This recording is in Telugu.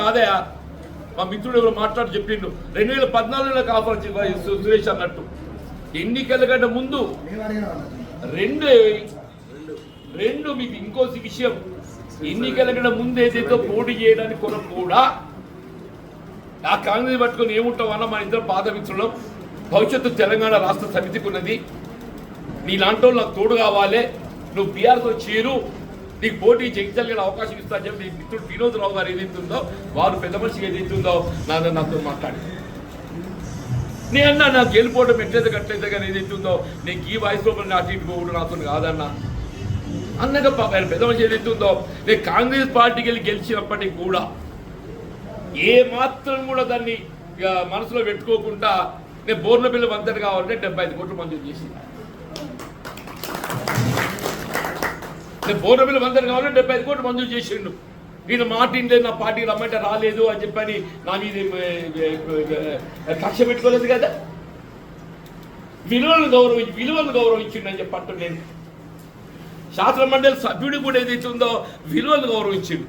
కాదే. మా మిత్రుడు ఎవరు మాట్లాడి చెప్పిండు 2014లో ఆఫర్ సురేష్ అన్నట్టు. ఎన్నికల కంటే ముందు రెండు మీకు ఇంకో విషయం, ఎన్నికల కంటే ముందు ఏదైతే పోటీ చేయడానికి కొరకు కూడా ఆ కాంగ్రెస్ పట్టుకొని ఏముంటాం అన్న మన ఇద్దరు పాద మిత్రులం. భవిష్యత్తు తెలంగాణ రాష్ట్ర సమితికి ఉన్నది. నీలాంటి వాళ్ళు నాకు తోడు కావాలి, నువ్వు బీఆర్తో చేరు, నీకు పోటీ జగిత్యాల అవకాశం ఇస్తా అని చెప్పి నీ మిత్రుడు వినోద్ రావు గారు ఏదైతుందో వారు పెద్ద మనిషి ఏదైతుందో నాతో మాట్లాడి నేనన్నా నాకు గెలిపోవడం ఎట్లయితే కట్టలేదు కానీ ఏదైతుందో నీకు ఈ వయసులో అటు ఇటు పోవడం నాతో కాదన్నా అన్నగా పెద్ద మనిషి ఏదైతుందో నేను కాంగ్రెస్ పార్టీకి వెళ్ళి గెలిచినప్పటికీ కూడా ఏ మాత్రం కూడా దాన్ని మనసులో పెట్టుకోకుండా నేను బోర్నపల్లి వంతెన కావాలంటే 75 కోట్లు మంజూరు చేసింది. నేను బోర్నపల్లి వంతెన కావాలంటే 75 కోట్లు మంజూరు చేసిండు. నేను మాటిండలేదు, నా పార్టీ రమ్మంటే రాలేదు అని చెప్పని నా మీద కక్ష పెట్టుకోలేదు కదా. విలువలను గౌరవించిండు అని చెప్పట్టు నేను శాసన మండలి సభ్యుడు కూడా ఏదైతే ఉందో విలువలను గౌరవించిండు.